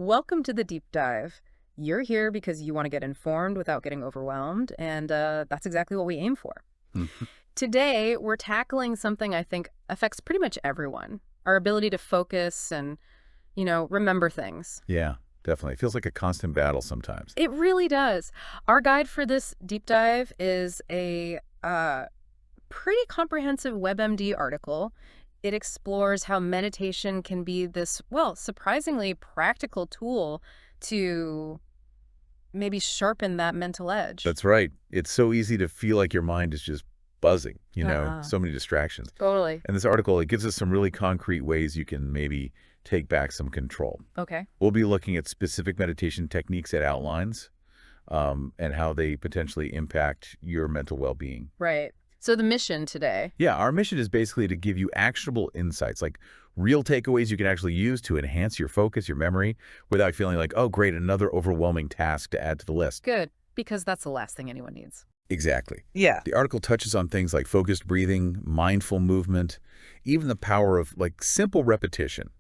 Welcome to the deep dive. You're here because you want to get informed without getting overwhelmed, and that's exactly what we aim for. Mhm. Today, we're tackling something I think affects pretty much everyone, our ability to focus and, remember things. Yeah, definitely. It feels like a constant battle sometimes. It really does. Our guide for this deep dive is a pretty comprehensive WebMD article. It explores how meditation can be this, well, surprisingly practical tool to maybe sharpen that mental edge. That's right. It's so easy to feel like your mind is just buzzing, Uh-uh. so many distractions. Totally. And this article, it gives us some really concrete ways you can maybe take back some control. Okay. We'll be looking at specific meditation techniques it outlines, and how they potentially impact your mental well-being. Right. So the mission today. Yeah, our mission is basically to give you actionable insights, like real takeaways you can actually use to enhance your focus, your memory, without feeling like, oh, great, another overwhelming task to add to the list. Good, because that's the last thing anyone needs. Exactly. Yeah. The article touches on things like focused breathing, mindful movement, even the power of simple repetition,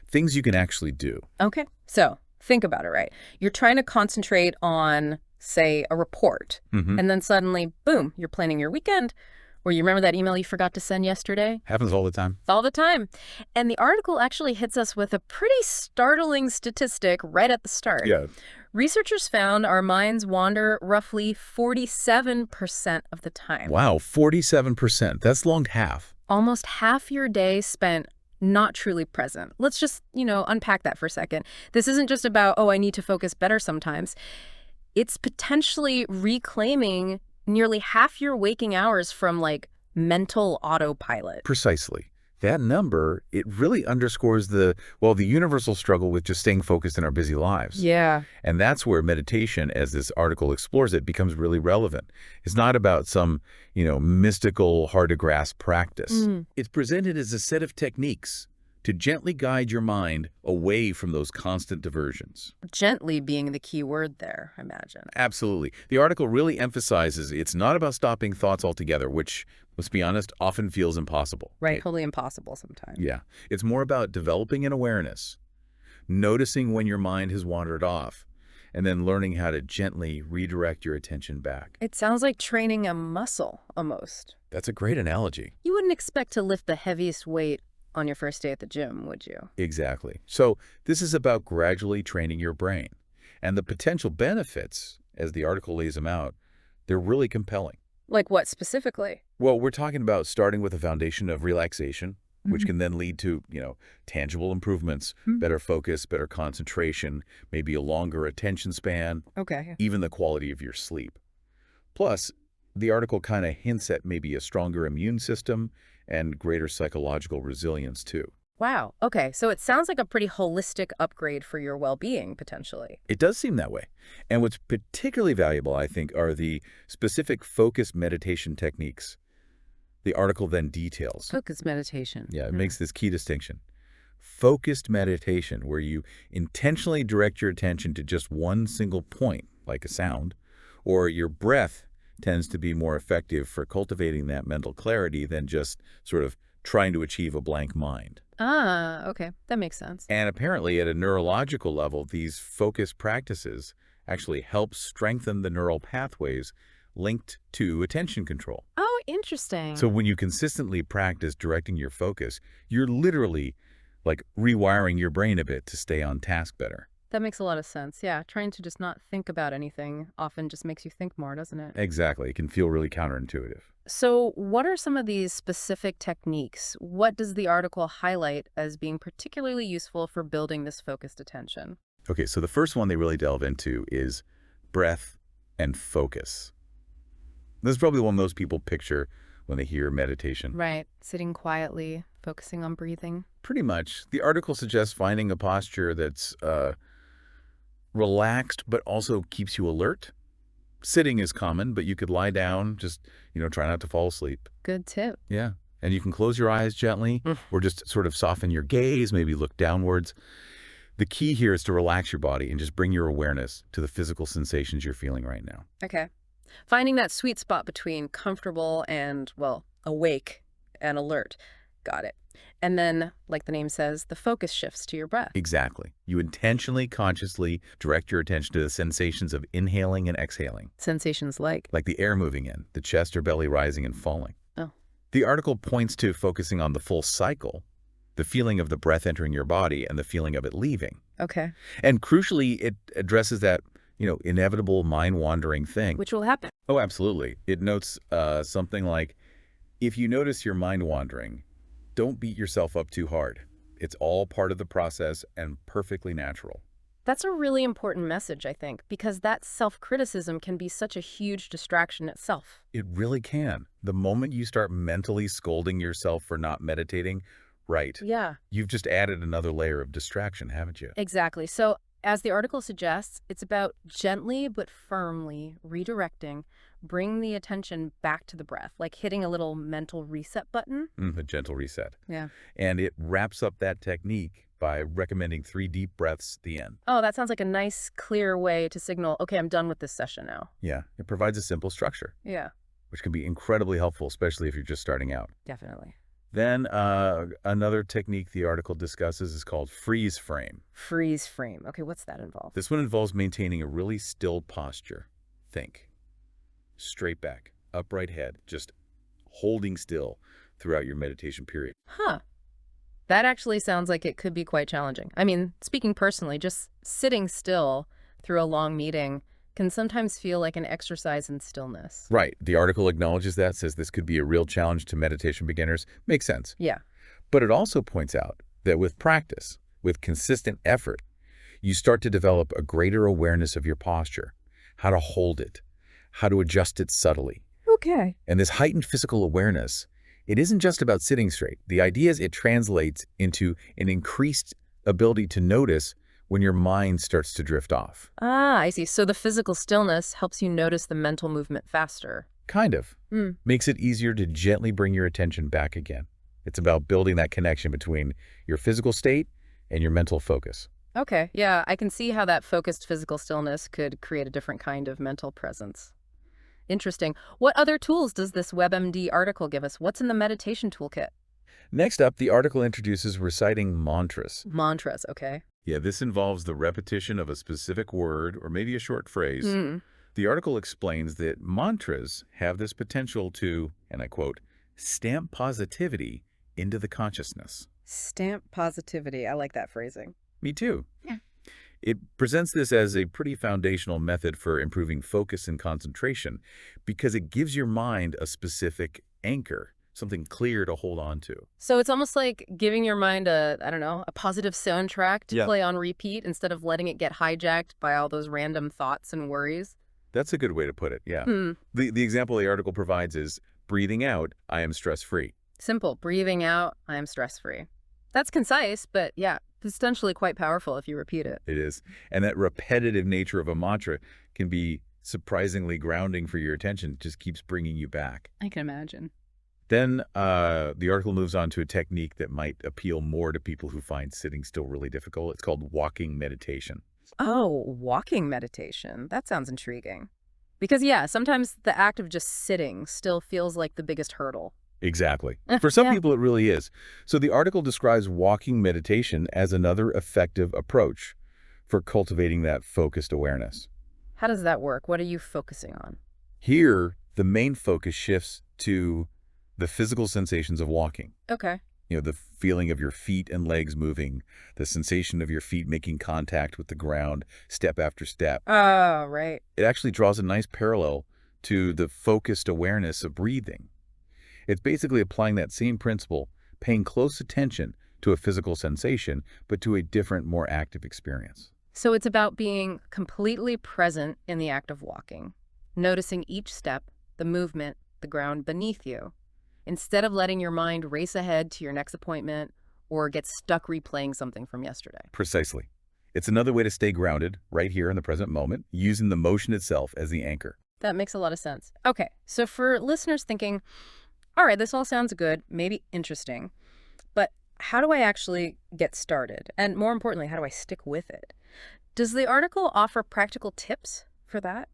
things you can actually do. Okay. So think about it, right? You're trying to concentrate on, say, a report, Hmm. and then suddenly, boom, you're planning your weekend, or you remember that email you forgot to send yesterday? Happens all the time. All the time. And the article actually hits us with a pretty startling statistic right at the start. Yeah. Researchers found our minds wander roughly 47% of the time. Wow, 47%. That's long half. Almost half your day spent not truly present. Let's just, unpack that for a second. This isn't just about, oh, I need to focus better sometimes. It's potentially reclaiming nearly half your waking hours from mental autopilot. Precisely. That number, it really underscores the universal struggle with just staying focused in our busy lives. Yeah. And that's where meditation, as this article explores it, becomes really relevant. It's not about some, mystical, hard-to-grasp practice. It's presented as a set of techniques to gently guide your mind away from those constant diversions. Gently being the key word there, I imagine. Absolutely. The article really emphasizes it's not about stopping thoughts altogether, which, let's be honest, often feels impossible. Right, totally impossible sometimes. Yeah. It's more about developing an awareness, noticing when your mind has wandered off, and then learning how to gently redirect your attention back. It sounds like training a muscle, almost. That's a great analogy. You wouldn't expect to lift the heaviest weight on your first day at the gym, would you? Exactly. So this is about gradually training your brain. And the potential benefits, as the article lays them out, they're really compelling. Like what specifically? Well, we're talking about starting with a foundation of relaxation, which Mhm. can then lead to, tangible improvements, Mhm. better focus, better concentration, maybe a longer attention span, Okay. even the quality of your sleep. Plus, the article kind of hints at maybe a stronger immune system and greater psychological resilience, too. Wow. Okay. So it sounds like a pretty holistic upgrade for your well-being, potentially. It does seem that way. And what's particularly valuable, I think, are the specific focused meditation techniques the article then details. Focus meditation. Yeah, it makes this key distinction. Focused meditation, where you intentionally direct your attention to just one single point, like a sound, or your breath tends to be more effective for cultivating that mental clarity than just sort of trying to achieve a blank mind. Ah, okay. That makes sense. And apparently, at a neurological level, these focused practices actually help strengthen the neural pathways linked to attention control. Oh, interesting. So when you consistently practice directing your focus, you're literally rewiring your brain a bit to stay on task better. That makes a lot of sense. Yeah, trying to just not think about anything often just makes you think more, doesn't it? Exactly. It can feel really counterintuitive. So, what are some of these specific techniques? What does the article highlight as being particularly useful for building this focused attention? Okay, so the first one they really delve into is breath and focus. This is probably the one most people picture when they hear meditation. Right. Sitting quietly, focusing on breathing. Pretty much. The article suggests finding a posture that's relaxed but also keeps you alert. Sitting is common, but you could lie down, just, try not to fall asleep. Good tip. Yeah. And you can close your eyes gently or just sort of soften your gaze, maybe look downwards. The key here is to relax your body and just bring your awareness to the physical sensations you're feeling right now. Okay. Finding that sweet spot between comfortable and, well, awake and alert. Got it. And then, like the name says, the focus shifts to your breath. Exactly. You intentionally, consciously direct your attention to the sensations of inhaling and exhaling, Sensations like the air moving in, the chest or belly rising and falling. oh, The article points to focusing on the full cycle, the feeling of the breath entering your body and the feeling of it leaving. okay. And crucially, it addresses that, inevitable mind-wandering thing. Which will happen. Oh, absolutely. It notes something like, if you notice your mind wandering, don't beat yourself up too hard. It's all part of the process and perfectly natural. That's a really important message, I think, because that self-criticism can be such a huge distraction itself. It really can. The moment you start mentally scolding yourself for not meditating, right, Yeah, you've just added another layer of distraction, haven't you? exactly. So, as the article suggests, it's about gently but firmly redirecting, bring the attention back to the breath, like hitting a little mental reset button. A gentle reset. Yeah. And it wraps up that technique by recommending 3 deep breaths at the end. Oh, that sounds like a nice, clear way to signal, okay, I'm done with this session now. Yeah, it provides a simple structure, Yeah, which can be incredibly helpful, especially if you're just starting out. definitely. Then another technique the article discusses is called freeze frame. Freeze frame. Okay, what's that involve? This one involves maintaining a really still posture. Think. Straight back, upright head, just holding still throughout your meditation period. Huh. That actually sounds like it could be quite challenging. I mean, speaking personally, just sitting still through a long meeting can sometimes feel like an exercise in stillness. Right. The article acknowledges that, says this could be a real challenge to meditation beginners. Makes sense. Yeah. But it also points out that with practice, with consistent effort, you start to develop a greater awareness of your posture, how to hold it, how to adjust it subtly. Okay. And this heightened physical awareness, it isn't just about sitting straight. The idea is it translates into an increased ability to notice when your mind starts to drift off. Ah, I see. So the physical stillness helps you notice the mental movement faster. Kind of. Hmm. Makes it easier to gently bring your attention back again. It's about building that connection between your physical state and your mental focus. Okay. Yeah, I can see how that focused physical stillness could create a different kind of mental presence. Interesting. What other tools does this WebMD article give us? What's in the meditation toolkit? Next up, the article introduces reciting mantras. Mantras, okay. Yeah, this involves the repetition of a specific word or maybe a short phrase. Hmm. The article explains that mantras have this potential to, and I quote, stamp positivity into the consciousness. Stamp positivity. I like that phrasing. Me too. Yeah. It presents this as a pretty foundational method for improving focus and concentration because it gives your mind a specific anchor, something clear to hold on to. So it's almost like giving your mind a, I don't know, a positive soundtrack to play on repeat instead of letting it get hijacked by all those random thoughts and worries. That's a good way to put it, yeah. Hmm. The example the article provides is breathing out, I am stress-free. Simple. Breathing out, I am stress-free. That's concise, but yeah, potentially quite powerful if you repeat it. It is. And that repetitive nature of a mantra can be surprisingly grounding for your attention. It just keeps bringing you back. I can imagine. Then the article moves on to a technique that might appeal more to people who find sitting still really difficult. It's called walking meditation. Oh, walking meditation. That sounds intriguing. Because yeah, sometimes the act of just sitting still feels like the biggest hurdle. Exactly. For some Yeah. people, it really is. So the article describes walking meditation as another effective approach for cultivating that focused awareness. How does that work? What are you focusing on? Here, the main focus shifts to the physical sensations of walking. Okay. The feeling of your feet and legs moving, the sensation of your feet making contact with the ground step after step. Oh, right. It actually draws a nice parallel to the focused awareness of breathing. It's basically applying that same principle, paying close attention to a physical sensation, but to a different, more active experience. So it's about being completely present in the act of walking, noticing each step, the movement, the ground beneath you, instead of letting your mind race ahead to your next appointment or get stuck replaying something from yesterday. Precisely. It's another way to stay grounded right here in the present moment, using the motion itself as the anchor. That makes a lot of sense. Okay, so for listeners thinking, all right, this all sounds good, maybe interesting, but how do I actually get started? And more importantly, how do I stick with it? Does the article offer practical tips for that?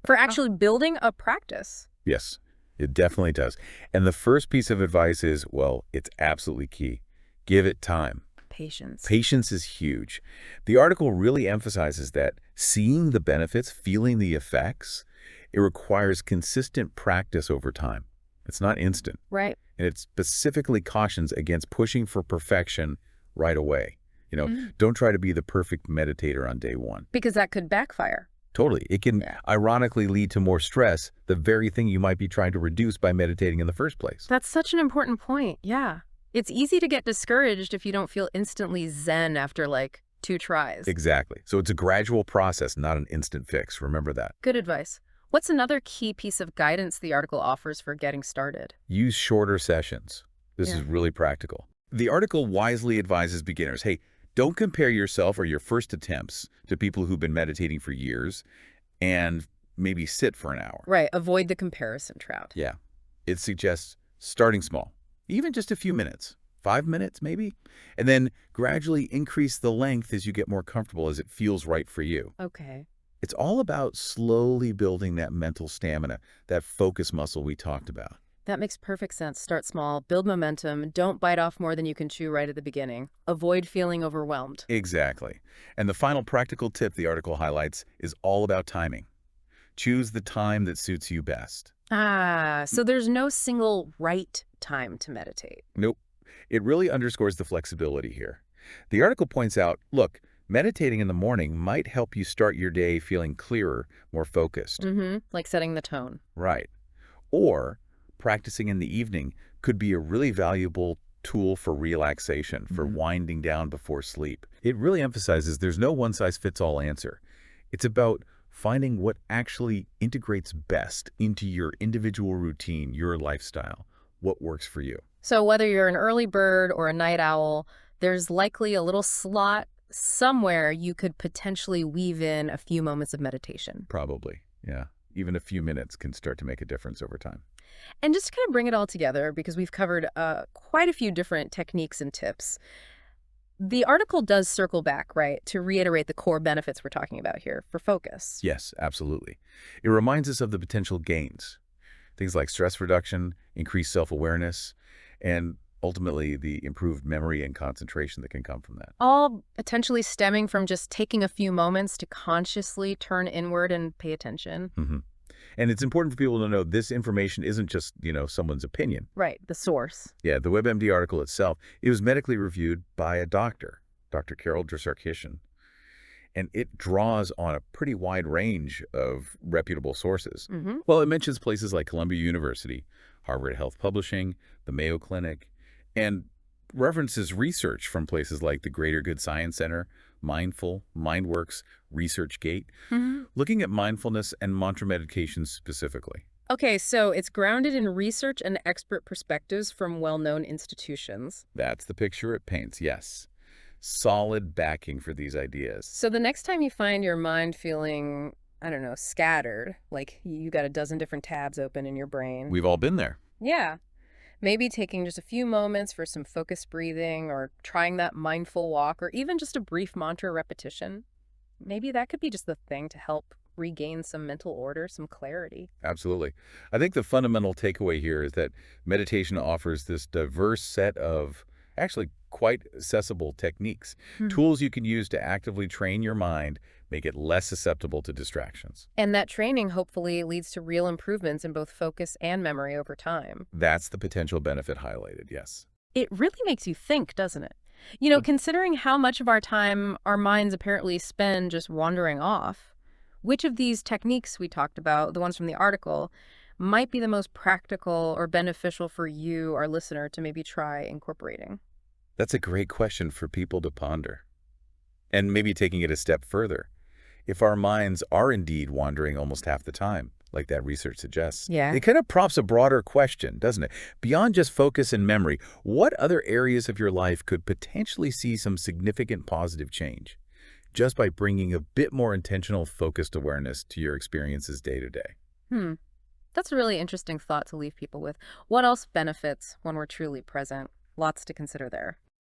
For actually building a practice? Yes, it definitely does. And the first piece of advice is, well, it's absolutely key. Give it time. Patience. Patience is huge. The article really emphasizes that seeing the benefits, feeling the effects, it requires consistent practice over time. It's not instant. Right. And it specifically cautions against pushing for perfection right away. Mm. Don't try to be the perfect meditator on day one. Because that could backfire. Totally. It can Yeah. ironically lead to more stress, the very thing you might be trying to reduce by meditating in the first place. That's such an important point. Yeah. It's easy to get discouraged if you don't feel instantly zen after like 2 tries. Exactly. So it's a gradual process, not an instant fix. Remember that. Good advice. What's another key piece of guidance the article offers for getting started? Use shorter sessions. This is Yeah. really practical. The article wisely advises beginners, hey, don't compare yourself or your first attempts to people who've been meditating for years and maybe sit for an hour. Right. Avoid the comparison trap. Yeah. It suggests starting small, even just a few minutes, 5 minutes maybe, and then gradually increase the length as you get more comfortable as it feels right for you. Okay. It's all about slowly building that mental stamina, that focus muscle we talked about. That makes perfect sense. Start small, build momentum, don't bite off more than you can chew right at the beginning. Avoid feeling overwhelmed. Exactly. And the final practical tip the article highlights is all about timing. Choose the time that suits you best. So there's no single right time to meditate. Nope. It really underscores the flexibility here. The article points out, look, meditating in the morning might help you start your day feeling clearer, more focused. Like setting the tone. Right. Or practicing in the evening could be a really valuable tool for relaxation, for winding down before sleep. It really emphasizes there's no one-size-fits-all answer. It's about finding what actually integrates best into your individual routine, your lifestyle, what works for you. So whether you're an early bird or a night owl, there's likely a little slot somewhere you could potentially weave in a few moments of meditation. Probably, yeah. Even a few minutes can start to make a difference over time. And just to kind of bring it all together, because we've covered quite a few different techniques and tips, the article does circle back, right, to reiterate the core benefits we're talking about here for focus. Yes, absolutely. It reminds us of the potential gains, things like stress reduction, increased self-awareness, and ultimately the improved memory and concentration that can come from that. All potentially stemming from just taking a few moments to consciously turn inward and pay attention. hmm And it's important for people to know this information isn't just, someone's opinion. Right, the source. Yeah, the WebMD article itself, it was medically reviewed by a doctor, Dr. Carol Drisarkishan, and it draws on a pretty wide range of reputable sources. Well, it mentions places like Columbia University, Harvard Health Publishing, the Mayo Clinic, and references research from places like the Greater Good Science Center, Mindful, MindWorks, ResearchGate, looking at mindfulness and mantra meditation specifically. Okay, so it's grounded in research and expert perspectives from well-known institutions. That's the picture it paints, yes. Solid backing for these ideas. So the next time you find your mind feeling, I don't know, scattered, like you got a dozen different tabs open in your brain. We've all been there. Yeah. Maybe taking just a few moments for some focused breathing or trying that mindful walk or even just a brief mantra repetition. Maybe that could be just the thing to help regain some mental order, some clarity. Absolutely. I think the fundamental takeaway here is that meditation offers this diverse set of actually quite accessible techniques, tools you can use to actively train your mind, make it less susceptible to distractions. And that training hopefully leads to real improvements in both focus and memory over time. That's the potential benefit highlighted, yes. It really makes you think, doesn't it? Considering how much of our time our minds apparently spend just wandering off, which of these techniques we talked about, the ones from the article, might be the most practical or beneficial for you, our listener, to maybe try incorporating? That's a great question for people to ponder. And maybe taking it a step further. If our minds are indeed wandering almost half the time, like that research suggests, Yeah. it kind of prompts a broader question, doesn't it? Beyond just focus and memory, what other areas of your life could potentially see some significant positive change just by bringing a bit more intentional, focused awareness to your experiences day to day? That's a really interesting thought to leave people with. What else benefits when we're truly present? Lots to consider there.